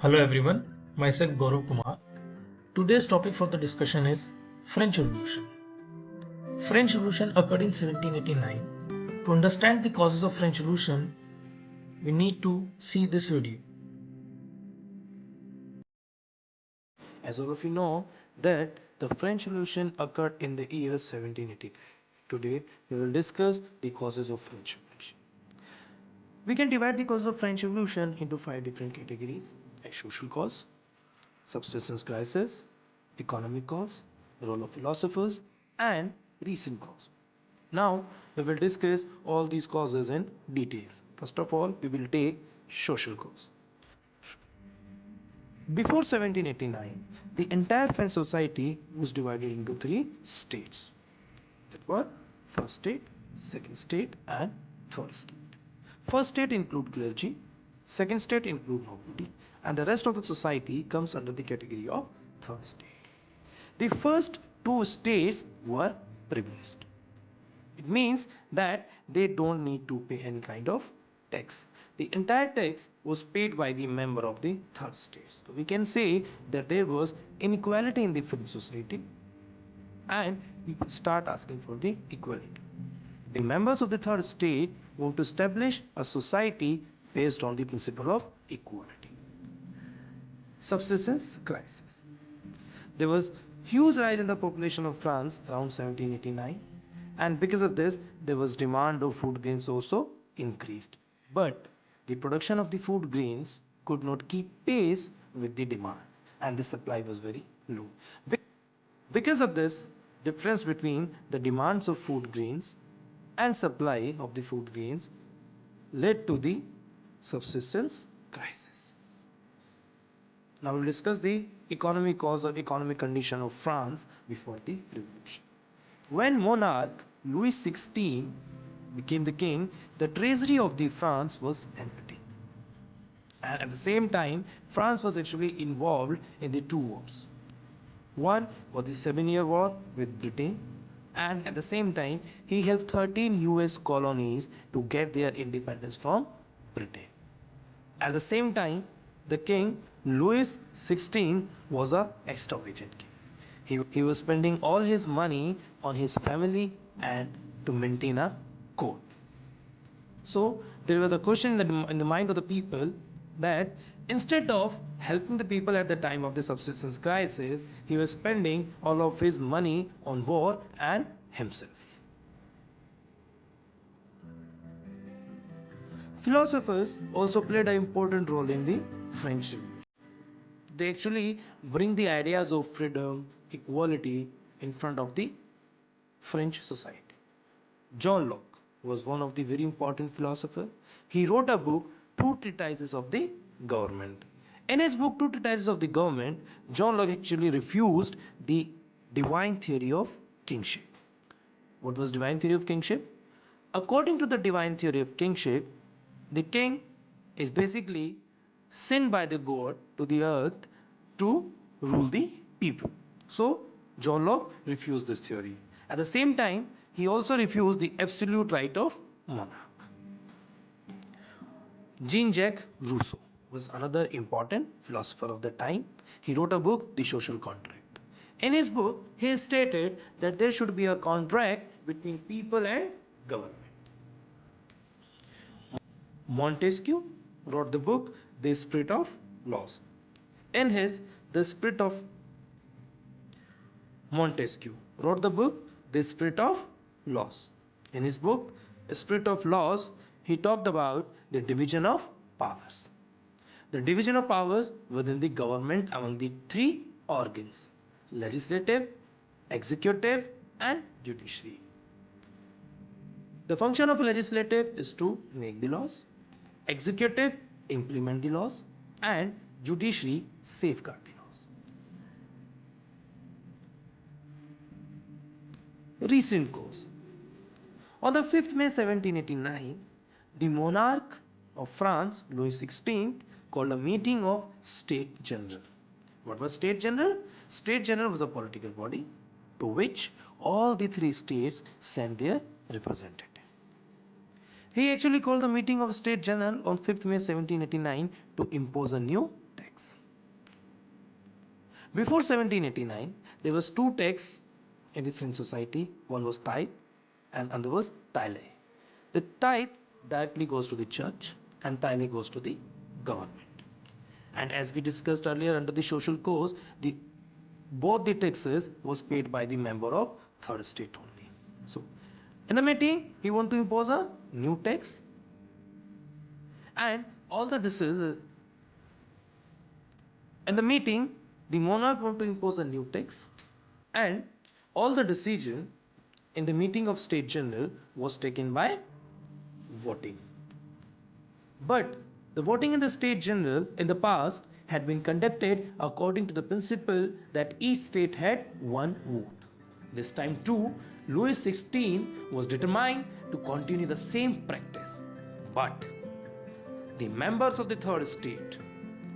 Hello everyone, myself Gaurav Tomar. Today's topic for the discussion is French Revolution. French Revolution occurred in 1789. To understand the causes of French Revolution, we need to see this video. As all of you know that the French Revolution occurred in the year 1789. Today we will discuss the causes of French Revolution. We can divide the causes of French Revolution into five different categories: a social cause, subsistence crisis, economic cause, role of philosophers, and recent cause. Now we will discuss all these causes in detail. First of all, we will take social cause. Before 1789, the entire French society was divided into three states. That were first state, second state, and third state. First state include clergy, second state include nobility, and the rest of the society comes under the category of third state. The first two states were privileged. It means that they don't need to pay any kind of tax. The entire tax was paid by the member of the third state. So we can say that there was inequality in the French society and people start asking for the equality. The members of the third state want to establish a society based on the principle of equality. Subsistence crisis. There was huge rise in the population of France around 1789, and because of this there was demand of food grains also increased. But the production of the food grains could not keep pace with the demand and the supply was very low. Because of this, difference between the demands of food grains and supply of the food grains led to the subsistence crisis. Now we'll discuss the economic cause or economic condition of France before the revolution. When monarch Louis XVI became the king, the treasury of the France was empty. And at the same time, France was actually involved in the two wars. One was the Seven-Year War with Britain, and at the same time, he helped 13 US colonies to get their independence from Britain. At the same time, the king Louis XVI was a extravagant king. He was spending all his money on his family and to maintain a court. So there was a question in the mind of the people that instead of helping the people at the time of the subsistence crisis, he was spending all of his money on war and himself. Philosophers also played an important role in the French Revolution. They actually bring the ideas of freedom, equality in front of the French society. John Locke was one of the very important philosophers. He wrote a book, Two Treatises of the Government. In his book, Two Treatises of the Government, John Locke actually refused the divine theory of kingship. What was divine theory of kingship? According to the divine theory of kingship, the king is basically sent by the god to the earth to rule the people. So, John Locke refused this theory. At the same time, he also refused the absolute right of monarch. Jean-Jacques Rousseau was another important philosopher of the time. He wrote a book, The Social Contract. In his book, he stated that there should be a contract between people and government. Montesquieu wrote the book The Spirit of Laws. In his The Spirit of Montesquieu wrote the book The Spirit of Laws. In his book Spirit of Laws, he talked about the division of powers. The division of powers within the government among the three organs: legislative, executive, and judiciary. The function of a legislative is to make the laws, executive implement the laws, and judiciary safeguard the laws. Recent cause. On the 5th May 1789, the monarch of France, Louis XVI, called a meeting of State General. What was State General? State General was a political body to which all the three states sent their representative. He actually called the meeting of State General on 5th May 1789 to impose a new tax. Before 1789, there was two taxes in the French society. One was tithe and another was taille. The tithe directly goes to the church and taille goes to the government. And as we discussed earlier, under the social cause, both the taxes was paid by the member of third state only. So, in the meeting, he want to impose a new tax, and all the decisions. In the meeting, the monarch want to impose a new tax, and all the decision in the meeting of State General was taken by voting. But the voting in the State General in the past had been conducted according to the principle that each state had one vote. This time too, Louis XVI was determined to continue the same practice. But the members of the third state,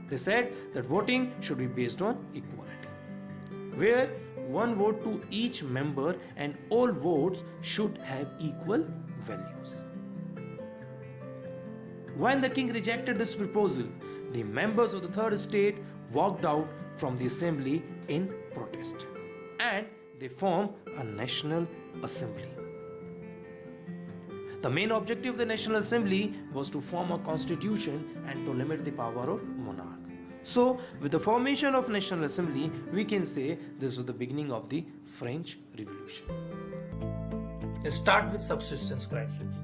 they said that voting should be based on equality, where one vote to each member and all votes should have equal values. When the king rejected this proposal, the members of the third state walked out from the assembly in protest, and they formed a national assembly. The main objective of the National Assembly was to form a constitution and to limit the power of monarch. So, with the formation of National Assembly, we can say this was the beginning of the French Revolution. Let's start with subsistence crisis.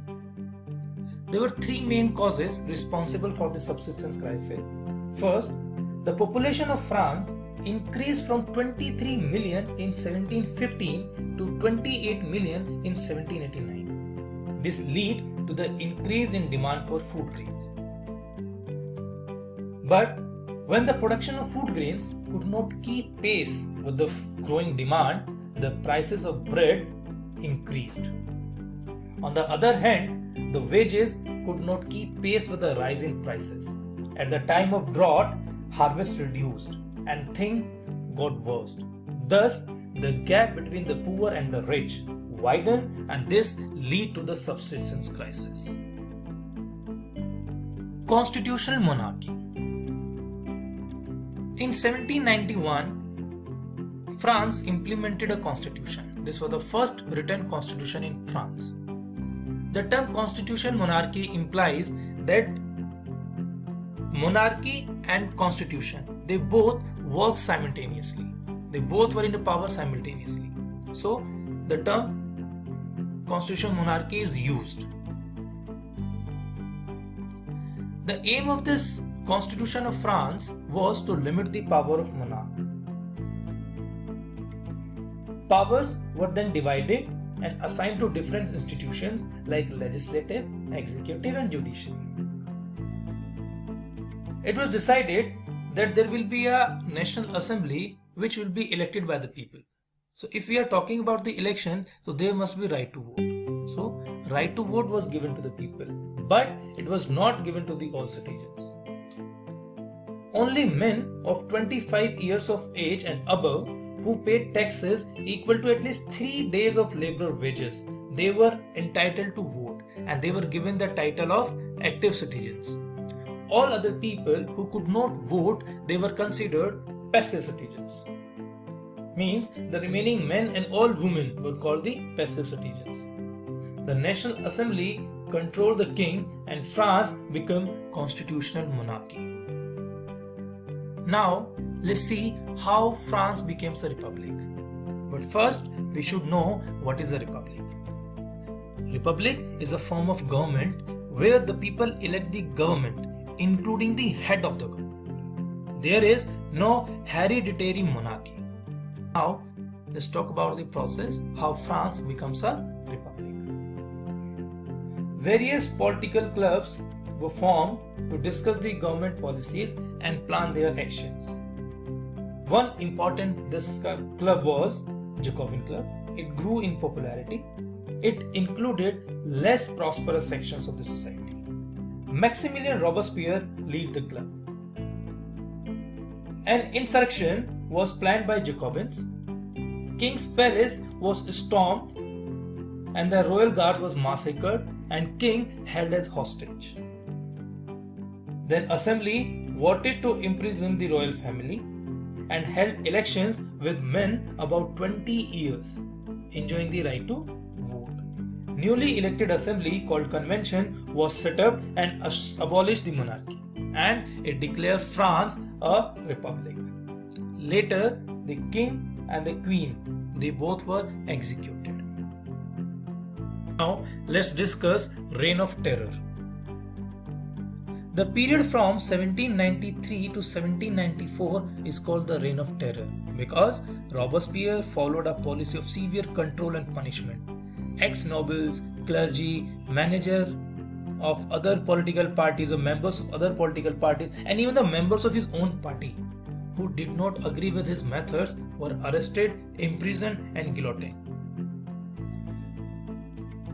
There were three main causes responsible for the subsistence crisis. First, the population of France increased from 23 million in 1715 to 28 million in 1789. This led to the increase in demand for food grains. But when the production of food grains could not keep pace with the growing demand, the prices of bread increased. On the other hand, the wages could not keep pace with the rise in prices. At the time of drought, harvest reduced and things got worse. Thus, the gap between the poor and the rich widened, and this led to the subsistence crisis. Constitutional monarchy. In 1791, France implemented a constitution. This was the first written constitution in France. The term constitution monarchy implies that monarchy and constitution, they both work simultaneously. They both were in the power simultaneously. So, the term constitutional monarchy is used. The aim of this Constitution of France was to limit the power of monarch. Powers were then divided and assigned to different institutions like legislative, executive and judiciary. It was decided that there will be a National Assembly which will be elected by the people. So if we are talking about the election, so there must be right to vote. So right to vote was given to the people, but it was not given to the all citizens. Only men of 25 years of age and above who paid taxes equal to at least 3 days of labor wages, they were entitled to vote, and they were given the title of active citizens. All other people who could not vote, they were considered passive citizens. Means the remaining men and all women were called the passive citizens. The National Assembly controlled the king and France became constitutional monarchy. Now, let's see how France became a republic. But first, we should know what is a republic. Republic is a form of government where the people elect the government, including the head of the government. There is no hereditary monarchy. Now, let's talk about the process, how France becomes a republic. Various political clubs were formed to discuss the government policies and plan their actions. One important club was Jacobin Club. It grew in popularity. It included less prosperous sections of the society. Maximilien Robespierre led the club. An insurrection was planned by Jacobins. King's palace was stormed and the royal guard was massacred and king held as hostage. Then assembly voted to imprison the royal family and held elections with men about 20 years, enjoying the right to vote. Newly elected assembly called convention was set up and abolished the monarchy, and it declared France a republic. Later, the king and the queen, they both were executed. Now, let's discuss Reign of Terror. The period from 1793 to 1794 is called the Reign of Terror because Robespierre followed a policy of severe control and punishment. Ex-nobles, clergy, managers of other political parties or members of other political parties and even the members of his own party who did not agree with his methods were arrested, imprisoned and guillotined.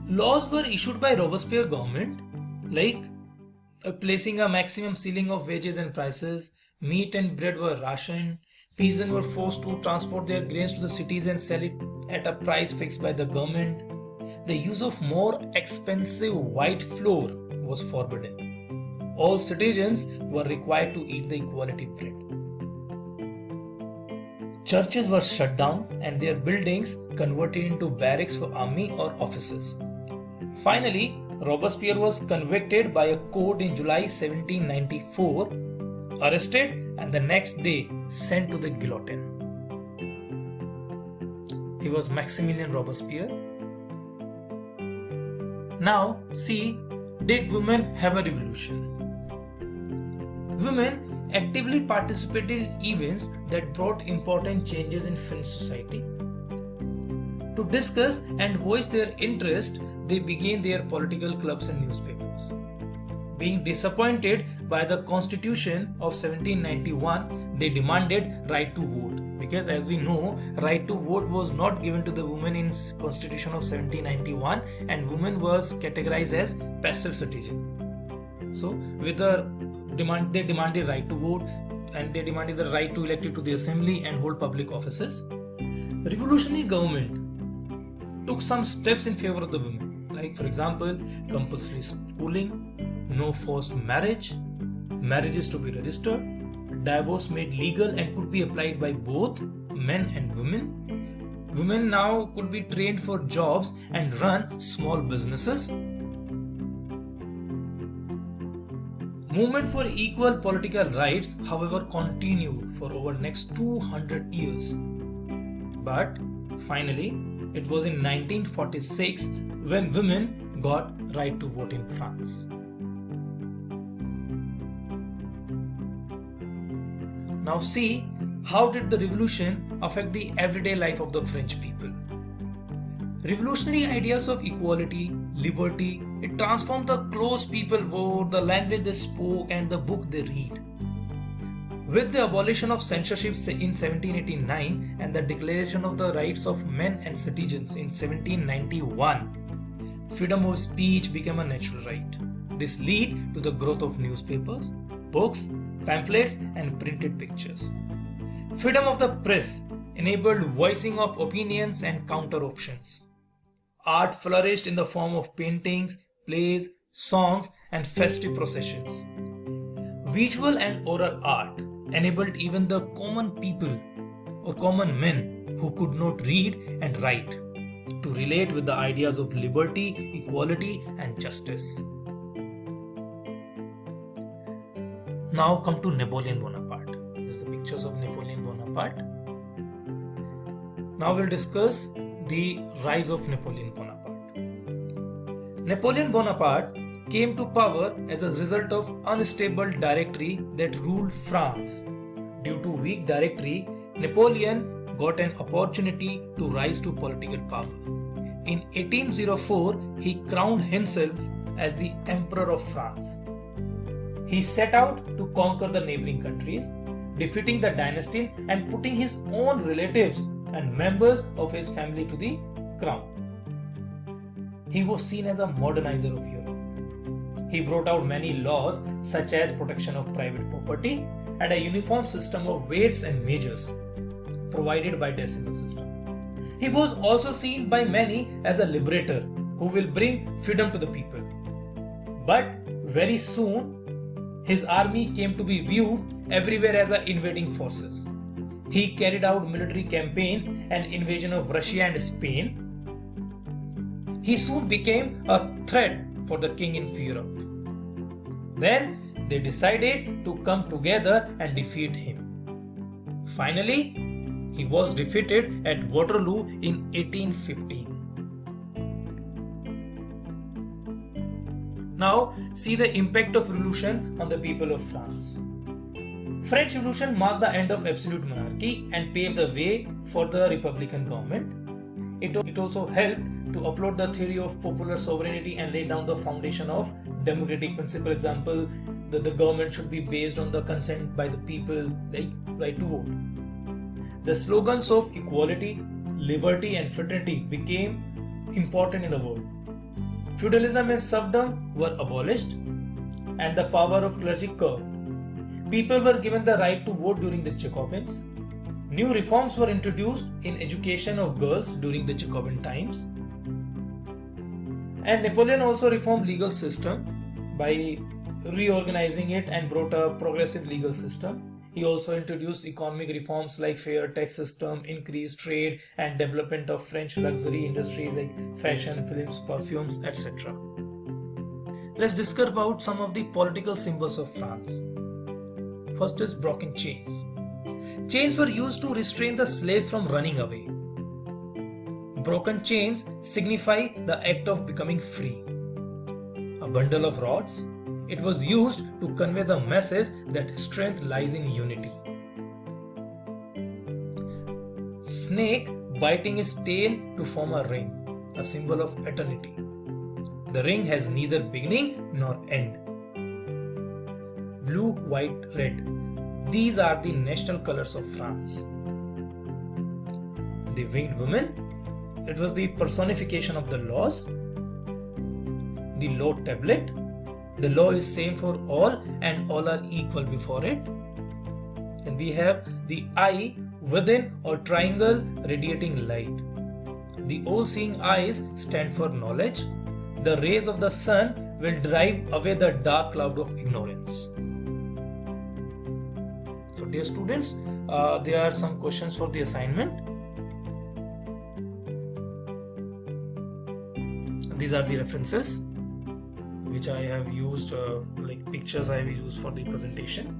Laws were issued by Robespierre government like placing a maximum ceiling of wages and prices, meat and bread were rationed, peasants were forced to transport their grains to the cities and sell it at a price fixed by the government. The use of more expensive white flour was forbidden. All citizens were required to eat the equality bread. Churches were shut down and their buildings converted into barracks for army or officers. Finally, Robespierre was convicted by a court in July 1794, arrested and the next day sent to the guillotine. He was Maximilien Robespierre. Now, see, did women have a revolution? Women actively participated in events that brought important changes in French society. To discuss and voice their interest, they began their political clubs and newspapers. Being disappointed by the Constitution of 1791, they demanded right to vote. Because as we know, right to vote was not given to the women in Constitution of 1791 and women was categorized as passive citizen. So with the demand, they demanded right to vote and they demanded the right to elect to the assembly and hold public offices. Revolutionary government took some steps in favor of the women. Like for example, compulsory schooling, no forced marriage, marriages to be registered, divorce made legal and could be applied by both men and women. Women now could be trained for jobs and run small businesses. Movement for equal political rights, however, continued for over next 200 years. But finally, it was in 1946 when women got right to vote in France. Now see, how did the revolution affect the everyday life of the French people? Revolutionary ideas of equality, liberty, it transformed the clothes people wore, the language they spoke and the book they read. With the abolition of censorship in 1789 and the Declaration of the Rights of Men and Citizens in 1791, freedom of speech became a natural right. This led to the growth of newspapers, books, pamphlets and printed pictures. Freedom of the press enabled voicing of opinions and counter options. Art flourished in the form of paintings, plays, songs and festive processions. Visual and oral art enabled even the common people or common men who could not read and write to relate with the ideas of liberty, equality and justice. Now come to Napoleon Bonaparte. There's the pictures of Napoleon Bonaparte. Now we'll discuss the rise of Napoleon Bonaparte. Napoleon Bonaparte came to power as a result of unstable directory that ruled France. Due to weak directory, Napoleon got an opportunity to rise to political power. In 1804, he crowned himself as the Emperor of France. He set out to conquer the neighboring countries, defeating the dynasty and putting his own relatives and members of his family to the crown. He was seen as a modernizer of Europe. He brought out many laws such as protection of private property and a uniform system of weights and measures provided by decimal system. He was also seen by many as a liberator who will bring freedom to the people. But very soon, his army came to be viewed everywhere as invading forces. He carried out military campaigns and invasion of Russia and Spain. He soon became a threat for the king in Europe. Then they decided to come together and defeat him. Finally, he was defeated at Waterloo in 1815. Now, see the impact of revolution on the people of France. French Revolution marked the end of absolute monarchy and paved the way for the republican government. It also helped to uphold the theory of popular sovereignty and lay down the foundation of democratic principle. Example, that the government should be based on the consent by the people, like right to vote. The slogans of equality, liberty, and fraternity became important in the world. Feudalism and serfdom were abolished, and the power of clergy curbed. People were given the right to vote during the Jacobins. New reforms were introduced in education of girls during the Jacobin times. And Napoleon also reformed legal system by reorganizing it and brought a progressive legal system. He also introduced economic reforms like fair tax system, increased trade, and development of French luxury industries like fashion, films, perfumes, etc. Let's discuss about some of the political symbols of France. First is broken chains. Chains were used to restrain the slave from running away. Broken chains signify the act of becoming free. A bundle of rods. It was used to convey the message that strength lies in unity. Snake biting his tail to form a ring, a symbol of eternity. The ring has neither beginning nor end. Blue, white, red. These are the national colors of France. The winged woman. It was the personification of the laws. The law tablet. The law is same for all and all are equal before it. Then we have the eye within or triangle radiating light. The all-seeing eyes stand for knowledge. The rays of the sun will drive away the dark cloud of ignorance. So dear students, there are some questions for the assignment. These are the references which I have used, like pictures I have used for the presentation.